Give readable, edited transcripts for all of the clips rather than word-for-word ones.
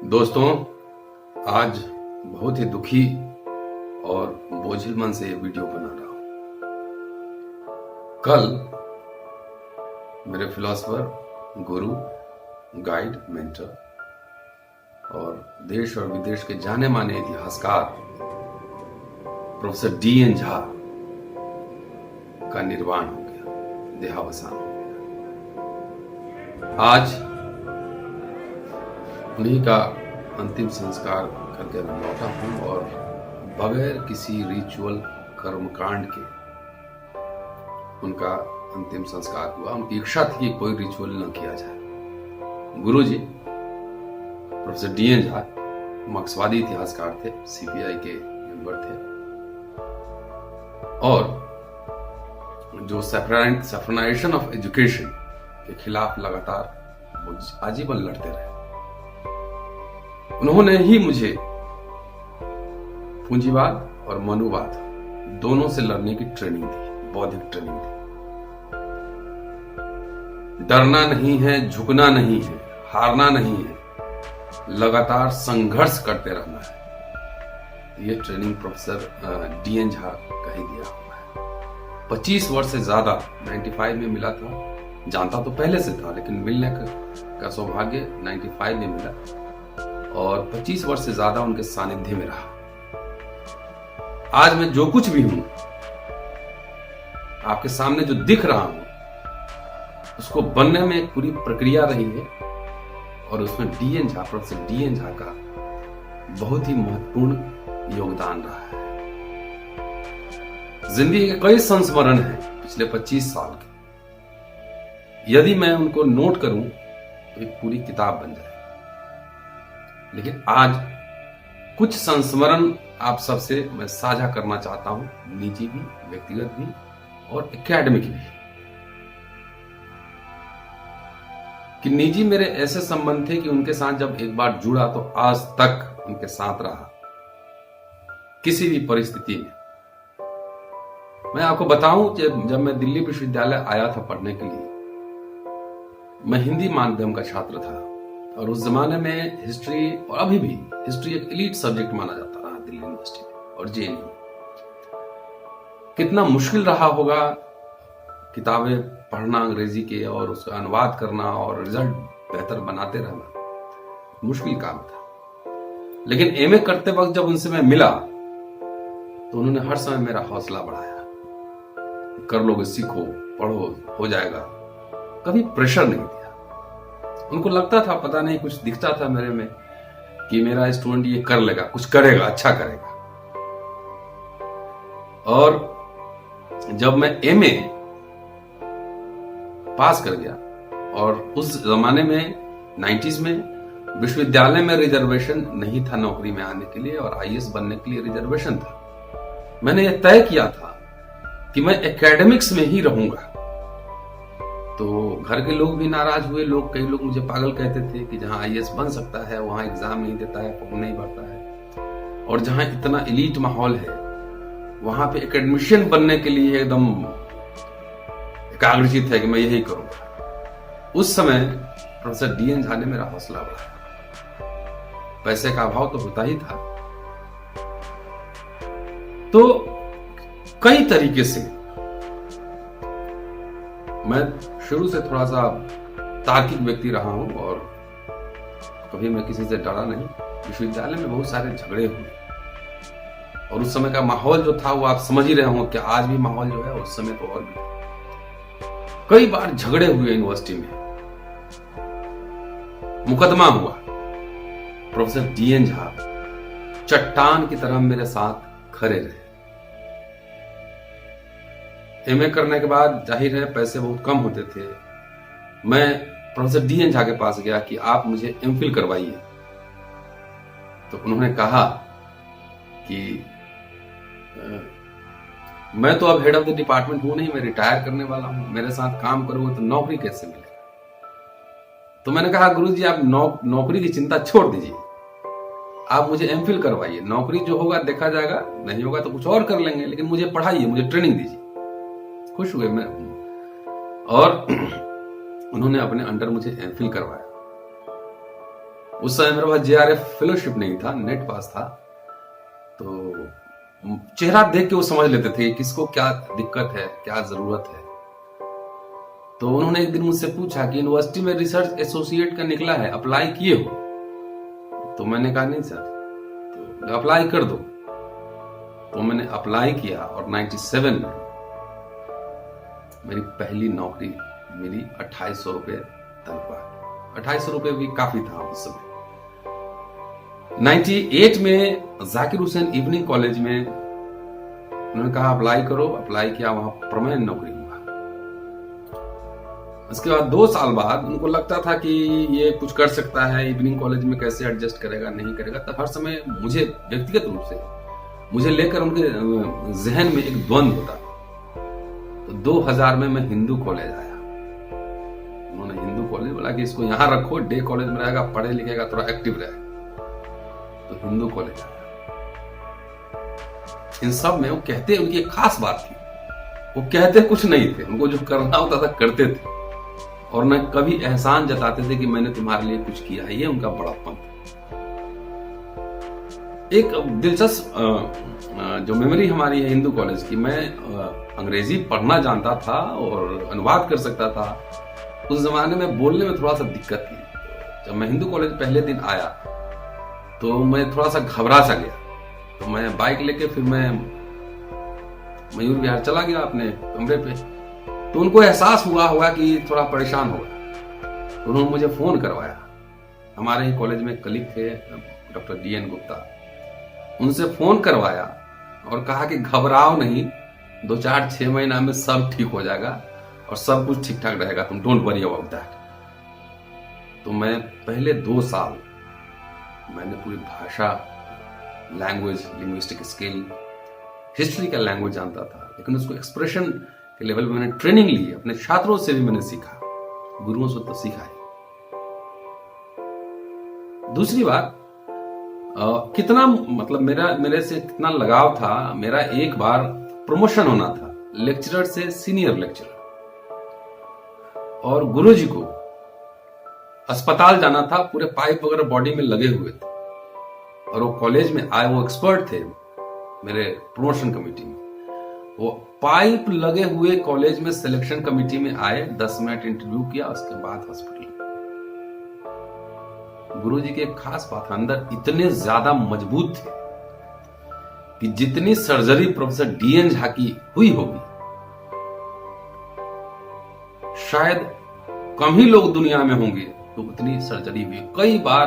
दोस्तों, आज बहुत ही दुखी और बोझिल मन से ये वीडियो बना रहा हूं। कल मेरे फिलोसफर, गुरु, गाइड, मेंटर और देश और विदेश के जाने माने इतिहासकार प्रोफेसर D.N. झा का निर्वाण हो गया, देहावसान हो गया। आज उन्हीं का अंतिम संस्कार करके मैं लौटा हूं और बगैर किसी रिचुअल कर्मकांड के उनका अंतिम संस्कार हुआ। उनकी इच्छा थी कि कोई रिचुअल न किया जाए। गुरुजी प्रोफेसर D.N. झा मार्क्सवादी इतिहासकार थे, CPI के मेंबर थे और जो सैफ्रनाइजेशन ऑफ एजुकेशन के खिलाफ लगातार आजीवन लड़ते रहे। उन्होंने ही मुझे पूंजीवाद और मनुवाद दोनों से लड़ने की ट्रेनिंग दी, बौद्धिक ट्रेनिंग दी। डरना नहीं है, झुकना नहीं है, हारना नहीं है, लगातार संघर्ष करते रहना है। ये ट्रेनिंग प्रोफेसर D.N. झा का ही दिया हुआ है। 25 वर्ष से ज्यादा 95 में मिला था, जानता तो पहले से था लेकिन मिलने का सौभाग्य 95 में मिला और 25 वर्ष से ज्यादा उनके सानिध्य में रहा। आज मैं जो कुछ भी हूं, आपके सामने जो दिख रहा हूं, उसको बनने में एक पूरी प्रक्रिया रही है और उसमें D.N. Jha, professor D.N. Jha का बहुत ही महत्वपूर्ण योगदान रहा है। जिंदगी के कई संस्मरण हैं पिछले 25 साल के। यदि मैं उनको नोट करूं तो एक पूरी किताब बन जाए। लेकिन आज कुछ संस्मरण आप सबसे मैं साझा करना चाहता हूं, निजी भी, व्यक्तिगत भी और एकेडमिक भी। कि निजी मेरे ऐसे संबंध थे कि उनके साथ जब एक बार जुड़ा तो आज तक उनके साथ रहा, किसी भी परिस्थिति में। मैं आपको बताऊं कि जब मैं दिल्ली विश्वविद्यालय आया था पढ़ने के लिए, मैं हिंदी माध्यम का छात्र था और उस जमाने में हिस्ट्री, और अभी भी हिस्ट्री एक एलीट सब्जेक्ट माना जाता रहा दिल्ली यूनिवर्सिटी में और JNU। कितना मुश्किल रहा होगा किताबें पढ़ना अंग्रेजी के और उसका अनुवाद करना और रिजल्ट बेहतर बनाते रहना, मुश्किल काम था। लेकिन MA करते वक्त जब उनसे मैं मिला तो उन्होंने हर समय मेरा हौसला बढ़ाया, कर लोगे, सीखो, पढ़ो, हो जाएगा। कभी प्रेशर नहीं दिया। उनको लगता था, पता नहीं कुछ दिखता था मेरे में कि मेरा स्टूडेंट ये कर लेगा, कुछ करेगा, अच्छा करेगा। और जब मैं MA पास कर गया और उस जमाने में 90s में विश्वविद्यालय में रिजर्वेशन नहीं था नौकरी में आने के लिए और IAS बनने के लिए रिजर्वेशन था। मैंने यह तय किया था कि मैं एकेडमिक्स में ही रहूंगा। तो घर के लोग भी नाराज हुए, कई लोग मुझे पागल कहते थे कि जहां IAS बन सकता है वहां एग्जाम नहीं देता है, फॉर्म नहीं भरता है, और जहां इतना एलीट माहौल है वहां पे एकेडमिशियन बनने के लिए एकदम एकाग्रचित है कि मैं यही करूंगा। उस समय प्रोफेसर D.N. झा ने मेरा हौसला बढ़ाया। पैसे का अभाव तो होता ही था, तो कई तरीके से मैं शुरू से थोड़ा सा तार्किक व्यक्ति रहा हूं और कभी मैं किसी से डरा नहीं। विश्वविद्यालय में बहुत सारे झगड़े हुए और उस समय का माहौल जो था वो आप समझ ही रहे होंगे कि आज भी माहौल जो है उस समय तो और भी। कई बार झगड़े हुए यूनिवर्सिटी में, मुकदमा हुआ। Professor D.N. झा चट्टान की तरह मेरे साथ खड़े रहे। MA करने के बाद जाहिर है पैसे बहुत कम होते थे। मैं प्रोफेसर D.N. झा के पास गया कि आप मुझे MPhil करवाइए। तो उन्होंने कहा कि मैं तो अब हेड ऑफ द डिपार्टमेंट हूं नहीं, मैं रिटायर करने वाला हूं, मेरे साथ काम करोगे तो नौकरी कैसे मिलेगी। तो मैंने कहा गुरुजी आप नौकरी की चिंता छोड़ दीजिए, आप मुझे MPhil करवाइए, नौकरी जो होगा देखा जाएगा, नहीं होगा तो कुछ और कर लेंगे, लेकिन मुझे पढ़ाइए, मुझे ट्रेनिंग दीजिए। खुश हुए मैं और उन्होंने अपने अंडर मुझे MPhil करवाया। उस समय मेरे पास JRF फेलोशिप नहीं था, नेट पास था, तो चेहरा देख के वो समझ लेते थे किसको क्या दिक्कत है, क्या जरूरत है। तो उन्होंने एक दिन मुझसे पूछा कि यूनिवर्सिटी में रिसर्च एसोसिएट का निकला है, अप्लाई किए हो? तो मैंने कहा नहीं सर। तो अप्लाई कर दो। तो मैंने अप्लाई किया और 97 में मेरी पहली नौकरी मिली, 2800 रुपये तनख्वाह। 2800 रुपये भी काफी था उस समय। 98 में जाकिर हुसैन इवनिंग कॉलेज में उन्होंने कहा अप्लाई करो। अप्लाई किया, वहां परमानेंट नौकरी हुआ। उसके बाद 2 साल बाद उनको लगता था कि ये कुछ कर सकता है, इवनिंग कॉलेज में कैसे एडजस्ट करेगा, नहीं करेगा। तब हर समय मुझे व्यक्तिगत रूप से मुझे लेकर उनके जहन में एक द्वंद होता था। तो 2000 में मैं हिंदू कॉलेज आया। उन्होंने हिंदू कॉलेज बोला कि इसको यहां रखो, डे कॉलेज में रहेगा, पढ़े लिखेगा, थोड़ा एक्टिव रहेगा। तो हिंदू कॉलेज आया। इन सब में वो कहते, उनकी एक खास बात थी, वो कहते कुछ नहीं थे, उनको जो करना होता था करते थे, और न कभी एहसान जताते थे कि मैंने तुम्हारे लिए कुछ किया है। ये उनका बड़प्पन था। एक दिलचस्प जो मेमोरी हमारी है हिंदू कॉलेज की, मैं अंग्रेजी पढ़ना जानता था और अनुवाद कर सकता था। उस जमाने में बोलने में थोड़ा सा दिक्कत थी। जब मैं हिंदू कॉलेज पहले दिन आया तो मैं थोड़ा सा घबरा सा गया। तो मैं बाइक लेके फिर मैं मयूर विहार चला गया अपने कमरे पे। तो उनको एहसास हुआ होगा कि थोड़ा परेशान होगा। तो उन्होंने मुझे फोन करवाया। हमारे ही कॉलेज में कलीग थे डॉक्टर DN गुप्ता, उनसे फोन करवाया और कहा कि घबराओ नहीं, 2-4-6 महीना में सब ठीक हो जाएगा और सब कुछ ठीक ठाक रहेगा, तुम डोंट वरी अबाउट दैट। तो मैं पहले 2 साल मैंने पूरी भाषा, लैंग्वेज, लिंग्विस्टिक स्किल, हिस्ट्री का लैंग्वेज जानता था, लेकिन उसको एक्सप्रेशन के लेवल में मैंने ट्रेनिंग ली। अपने छात्रों से भी मैंने सीखा, गुरुओं से तो सीखा ही। दूसरी बात, कितना मतलब मेरे से कितना लगाव था। मेरा एक बार प्रमोशन होना था लेक्चरर से सीनियर लेक्चरर, और गुरुजी को अस्पताल जाना था, पूरे पाइप वगैरह बॉडी में लगे हुए थे, और वो कॉलेज में आए, वो एक्सपर्ट थे मेरे प्रमोशन कमेटी में। वो पाइप लगे हुए कॉलेज में सिलेक्शन कमेटी में आए, 10 मिनट इंटरव्यू किया, उसके बाद हॉस्पिटल। गुरुजी की एक खास बात, अंदर इतने ज्यादा मजबूत थे कि जितनी सर्जरी प्रोफेसर DN झा की हुई होगी, शायद कम ही लोग दुनिया में होंगे तो उतनी सर्जरी हुई। कई बार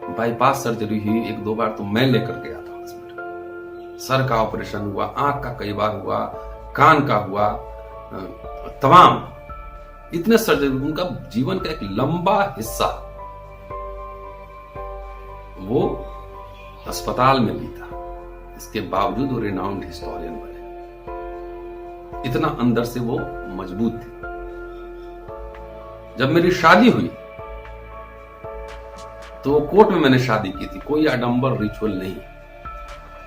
बाईपास सर्जरी हुई, 1-2 बार तो मैं लेकर गया था हॉस्पिटल। सर का ऑपरेशन हुआ, आंख का कई बार हुआ, कान का हुआ, तमाम इतने सर्जरी। उनका जीवन का एक लंबा हिस्सा वो अस्पताल में भी था। इसके बावजूद वो रिनाउंड हिस्टोरियन बने। इतना अंदर से वो मजबूत थे। जब मेरी शादी हुई तो कोर्ट में मैंने शादी की थी, कोई आडंबर रिचुअल नहीं।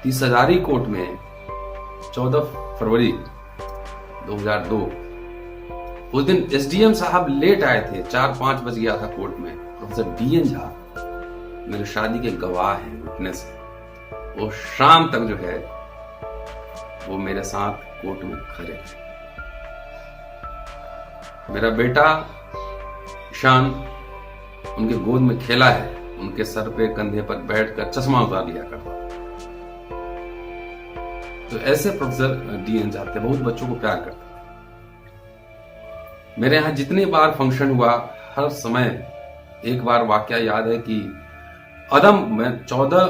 30 हजारी कोर्ट में 14 फरवरी 2002। उस दिन SDM साहब लेट आए थे, 4-5 बज गया था कोर्ट में। प्रोफेसर DN झा मेरे शादी के गवाह हैं, विटनेस है। वो शाम तक जो है वो मेरे साथ कोर्ट में खड़े थे। मेरा बेटा ईशान उनके गोद में खेला है, उनके सर पे कंधे पर बैठकर चश्मा उतार लिया करता। तो ऐसे प्रोफेसर DN झा थे, बहुत बच्चों को प्यार करते थे। मेरे यहां जितनी बार फंक्शन हुआ, हर समय एक बार वाकया याद है कि मैं 14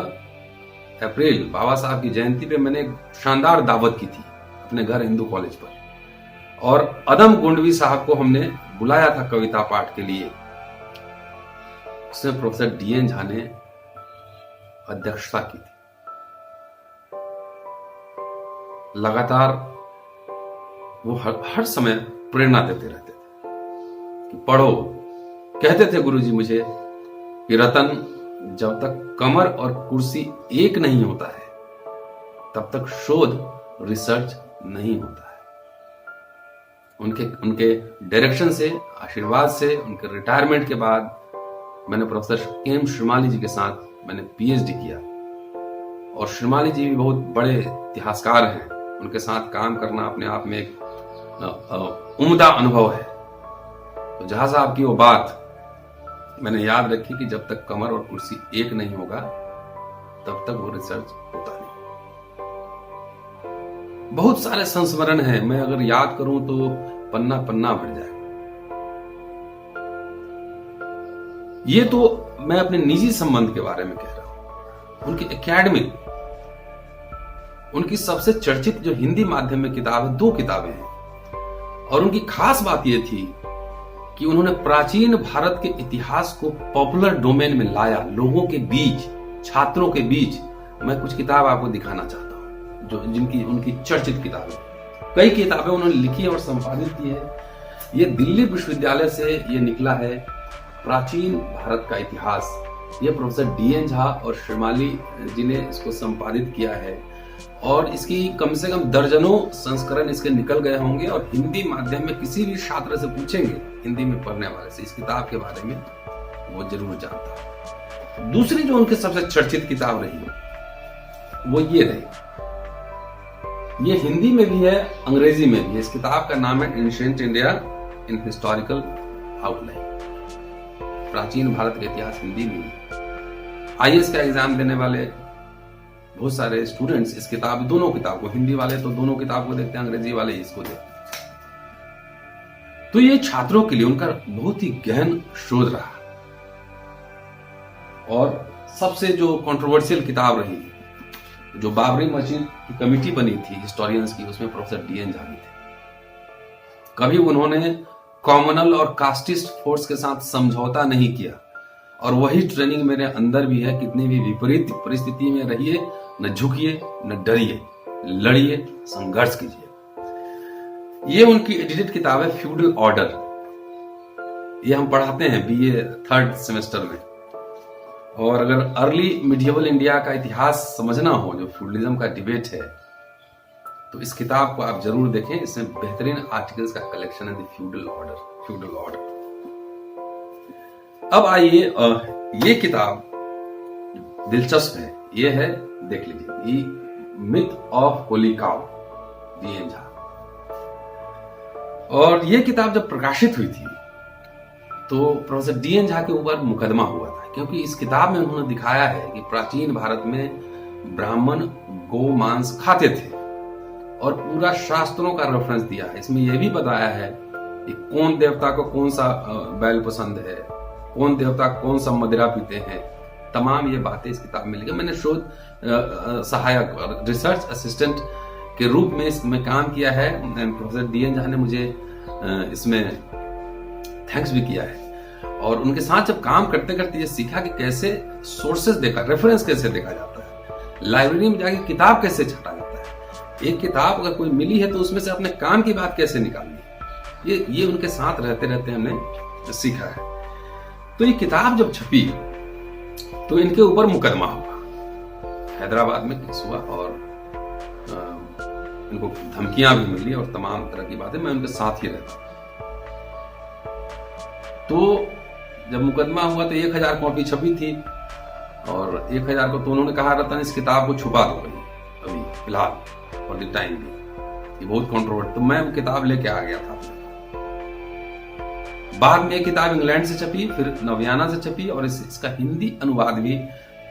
अप्रैल बाबा साहब की जयंती पे मैंने एक शानदार दावत की थी अपने घर हिंदू कॉलेज पर, और अदम गोंडवी साहब को हमने बुलाया था कविता पाठ के लिए। उसमें प्रोफेसर DN झा ने अध्यक्षता की थी। लगातार वो हर समय प्रेरणा देते रहते थे कि पढ़ो। कहते थे गुरुजी मुझे कि रतन, जब तक कमर और कुर्सी एक नहीं होता है तब तक शोध, रिसर्च नहीं होता है। उनके डायरेक्शन से, आशीर्वाद से, उनके रिटायरमेंट के बाद मैंने प्रोफेसर के.एम. श्रीमाली जी के साथ मैंने पीएचडी किया, और श्रीमाली जी भी बहुत बड़े इतिहासकार हैं। उनके साथ काम करना अपने आप में एक उम्दा अनुभव है। तो जहां साहब की वो बात मैंने याद रखी कि जब तक कमर और कुर्सी एक नहीं होगा तब तक वो रिसर्च होता नहीं। बहुत सारे संस्मरण हैं, मैं अगर याद करूं तो पन्ना पन्ना भर जाए। ये तो मैं अपने निजी संबंध के बारे में कह रहा हूं। उनकी एकेडमिक, उनकी सबसे चर्चित जो हिंदी माध्यम में किताब है, 2 किताबें हैं, और उनकी खास बात यह थी कि उन्होंने प्राचीन भारत के इतिहास को पॉपुलर डोमेन में लाया, लोगों के बीच, छात्रों के बीच। मैं कुछ किताब आपको दिखाना चाहता हूं जो जिनकी उनकी चर्चित किताबें, कई किताबें उन्होंने लिखी और संपादित की है। ये दिल्ली विश्वविद्यालय से ये निकला है, प्राचीन भारत का इतिहास। ये प्रोफेसर डी.एन. झा और श्रीमाली जी ने इसको संपादित किया है, और इसकी कम से कम दर्जनों संस्करण इसके निकल गए होंगे, और हिंदी माध्यम में किसी भी छात्र से पूछेंगे, हिंदी में पढ़ने वाले से, इस किताब के बारे में वो जरूर जानता है। दूसरी जो उनकी सबसे चर्चित किताब रही वो ये रही, ये हिंदी में भी है, अंग्रेजी में भी है। इस किताब का नाम है ancient India in historical outline, प्राचीन भारत का इतिहास हिंदी में। आईएएस का एग्जाम देने वाले बहुत सारे स्टूडेंट्स इस किताब, दोनों किताब को, हिंदी वाले तो दोनों किताब को देखते हैं, अंग्रेजी वाले इसको देखते हैं। तो ये छात्रों के लिए उनका बहुत ही गहन शोध रहा, और सबसे जो कंट्रोवर्शियल किताब रही, जो बाबरी मस्जिद की कमेटी बनी थी हिस्टोरियंस की, उसमें प्रोफेसर डी.एन. झा भी थे। कभी उन्होंने कॉमनल और कास्टिस्ट फोर्स के साथ समझौता नहीं किया, और वही ट्रेनिंग मेरे अंदर भी है। कितनी भी विपरीत परिस्थिति में रहिए, न झुकिए, न डरिए, लड़िए, संघर्ष कीजिए। ये उनकी एडिटेड किताब है फ्यूडल ऑर्डर। ये हम पढ़ाते हैं बीए 3rd सेमेस्टर में। और अगर अर्ली मिडिएवल इंडिया का इतिहास समझना हो, जो फ्यूडलिज्म का डिबेट है, तो इस किताब को आप जरूर देखें। इसमें बेहतरीन आर्टिकल्स का कलेक्शन है, द फ्यूडल ऑर्डर। अब आइए, ये किताब दिलचस्प है, ये है, देख लीजिए, myth of Holi cow, DN. Jha. और ये किताब जब प्रकाशित हुई थी तो प्रोफेसर डी.एन. झा के ऊपर मुकदमा हुआ था, क्योंकि इस किताब में उन्होंने दिखाया है कि प्राचीन भारत में ब्राह्मण गो मांस खाते थे, और पूरा शास्त्रों का रेफरेंस दिया है। इसमें यह भी बताया है कि कौन देवता को कौन सा बैल पसंद है, कौन देवता कौन सा मदिरा पीते हैं, तमाम ये बातें इस किताब में लिखी। मैंने शोध सहायक, रिसर्च असिस्टेंट के रूप में इसमें काम किया है। Professor DN. झा ने मुझे इसमें थैंक्स भी किया है, और उनके साथ जब काम करते करते ये सीखा कि कैसे सोर्सेस देखा, रेफरेंस कैसे देखा जाता है, लाइब्रेरी में जाके किताब कैसे छाटा जाता है, एक किताब अगर कोई मिली है तो उसमें से अपने काम की बात कैसे निकालनी, ये उनके साथ रहते रहते हमने सीखा है। तो ये किताब जब छपी तो इनके ऊपर मुकदमा हुआ, हैदराबाद में केस हुआ, और इनको धमकियां भी मिली और तमाम तरह की बातें। मैं उनके साथ ही रहता। तो जब मुकदमा हुआ तो 1000 कॉपी छपी थी, और 1000 को तो उन्होंने कहा, रतन इस किताब को छुपा दो अभी फिलहाल, फॉर द टाइम भी, ये बहुत कंट्रोवर्ट। तो मैं वो किताब लेके आ गया था। बाद में ये किताब इंग्लैंड से छपी, फिर नवयाना से छपी, और इसका हिंदी अनुवाद भी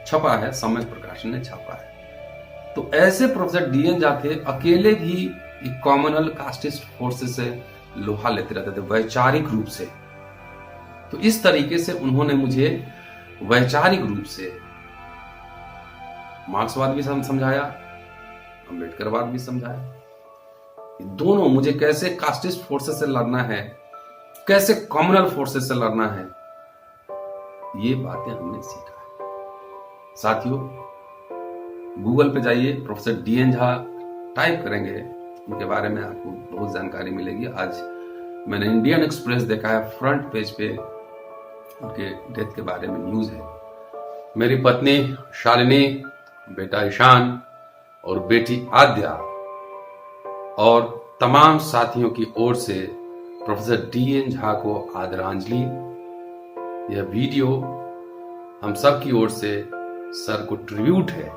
छपा है, सम्यक प्रकाशन ने छापा है। तो ऐसे प्रोफेसर डी.एन. झा थे, अकेले भी कॉमनल कास्टिस्ट फोर्सेस से लोहा लेते रहते थे, वैचारिक रूप से। तो इस तरीके से उन्होंने मुझे वैचारिक रूप से मार्क्सवाद भी समझाया, अम्बेडकरवाद भी समझाया। दोनों मुझे कैसे कास्टिस्ट फोर्सेस से लड़ना है, कैसे कॉमनल फोर्सेस से लड़ना है, ये बातें हमने सीखा है। साथियों, गूगल पे जाइए, प्रोफेसर डी.एन. झा टाइप करेंगे, उनके बारे में आपको बहुत जानकारी मिलेगी। आज मैंने इंडियन एक्सप्रेस देखा है, फ्रंट पेज पे उनके डेथ के बारे में न्यूज है। मेरी पत्नी शालिनी, बेटा ईशान और बेटी आद्या और तमाम साथियों की ओर से प्रोफेसर डी.एन. झा को आदरांजलि। यह वीडियो हम सब की ओर से सर को ट्रिब्यूट है।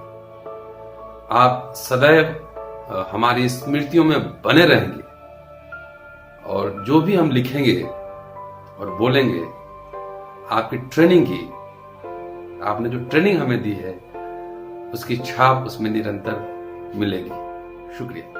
आप सदैव हमारी स्मृतियों में बने रहेंगे और जो भी हम लिखेंगे और बोलेंगे, आपकी ट्रेनिंग की, आपने जो ट्रेनिंग हमें दी है, उसकी छाप उसमें निरंतर मिलेगी। शुक्रिया।